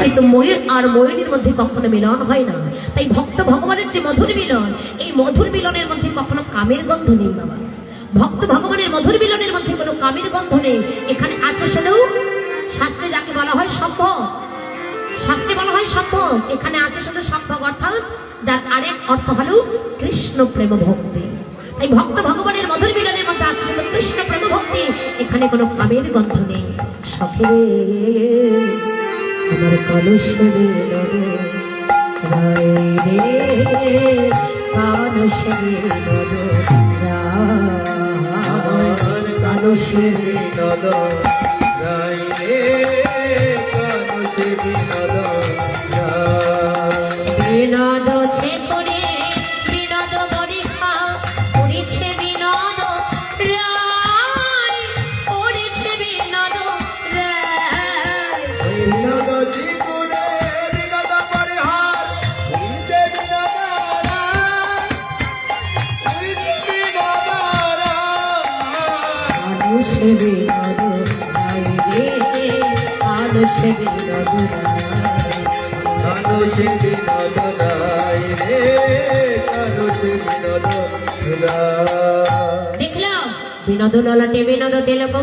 কিন্তু ময়ূর আর ময়ূরীর মধ্যে কখনো মিলন হয় না। তাই ভক্ত ভগবানের যে মধুর মিলন, এই মধুর মিলনের মধ্যে কখনো কামের গন্ধ নেই বাবা। ভক্ত ভগবানের মধুর মিলনের মধ্যে কোনো কামের গন্ধ নেই। এখানে আছে শুধু শাস্ত্রে যাকে বলা হয় সম্ভব, শাস্ত্রে বলা হয় সম্ভব, এখানে আছে শুধু সম্ভব, অর্থাৎ যার আরেক অর্থ হলো কৃষ্ণ প্রেম ভক্তি। তাই ভক্ত ভগবানের মধুর মিলনের মধ্যে আছে শুধু কৃষ্ণ প্রেম ভক্তি, এখানে কোনো কামের গন্ধ নেই। সখে আমার কলুষের বিনোদ ছে করে বিনোদ বরিখা পড়েছে বিনোদ রায়, পড়েছে বিনোদ রায়। বিনোদ জীবনে বিনোদ পরিহার হইছে বিনোদ রায়, হইছে বিনোদ রায়। মানুষে বিনোদ রায় রে, মানুষে বিনোদ রায়। কানুষে বিনোদ রায় রে, কানুষে বিনোদ রায়। দেখলাম বিনোদ ললাটে বিনোদ তিলক,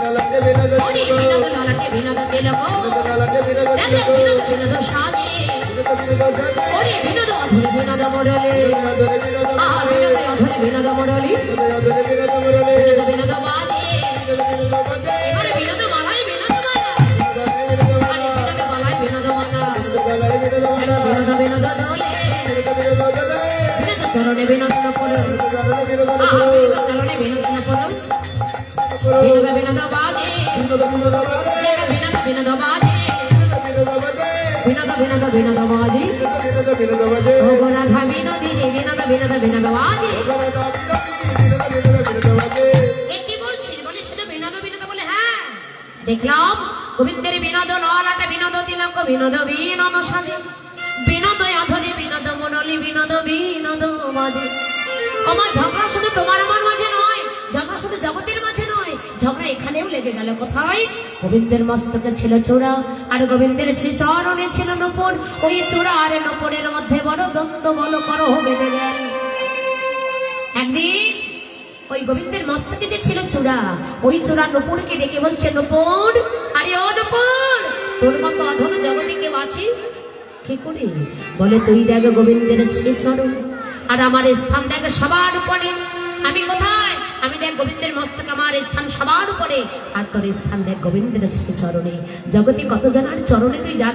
ললাটে বিনোদ ওরে তিলক, বিনোদ ললাটে বিনোদ তিলক, ললাটে বিনোদ দেখে তিলক, বিনোদ বিনোদ সাজে, বিনোদ সাজে, ওরে বিনোদ অধরে বিনোদ মুরলি, বিনোদরে বিনোদ আ বিনোদ অধরে বিনোদ মুরলি, বিনোদরে বিনোদ মুরলি, বিনোদ বিনোদ বাজে, বিনোদ বিনোদ বাজে, এবারে বিনোদ মালায় বিনোদ মালা, বিনোদ আরে বিনোদ গলায় বিনোদ মালা, গলায় বিনোদ মালা, বিনোদ বিনোদ দোলে, বিনোদ দোলে, বিনোদ চরণে বিনোদ পড়ো, চরণে বিনোদ আ পড়ো, বিনোদ চরণে বিনোদ পড়ো, বিনোদ বিনোদ বাজে, বিনোদ বিনোদ বাজে, বিনোদ বিনোদ বাজে, বিনোদ বাজে, বিনোদ বিনোদ বিনোদ বাজে, বিনোদ বিনোদ বাজে, ও গো রাধা বিনোদী বিনোদ বিনোদ বিনোদ বাজে। এ কি বলছিস? বলে শুধু বিনোদ বিনোদ বলে, হ্যাঁ দেখলাম গোবিন্দের বিনোদ ললাটে বিনোদ তিলক, বিনোদ বিনোদ সাজে, বিনোদ অধরে বিনোদ মুরলি, বিনোদ বিনোদ বাজে। আমার ঝগড়া শুধু তোমার আমার মাঝে নয়, ঝগড়া শুধু জগতের মাঝে নয়, ঝগড়া এখানেও লেগে গেল। কোথায়? গোবিন্দের মস্তকে ছিল চূড়া আর গোবিন্দের শ্রী চরণে ছিল নূপুর। ওই চূড়া আর নূপুরের মধ্যে বড় দ্বন্দ্ব বল করো বেঁধে গেল। একদিন ওই গোবিন্দের মস্তকে যে ছিল চূড়া, ওই চূড়া নূপুরকে ডেকে বলছে, নূপুর, আরে ও নূপুর, তোর মতো অধম জগতে কেউ আছে কি করে? বলে তুই দেখ গোবিন্দের শ্রী চরণ, আর আমার স্থান দেখ সবার উপরে। আমি কোথায়? আমি দেখ গোবিন্দের মস্তক, আমার স্থান সবার উপরে, আর তোর স্থান দেখ গোবিন্দের শ্রী চরণে। জগতে কত জনার চরণে তুই যা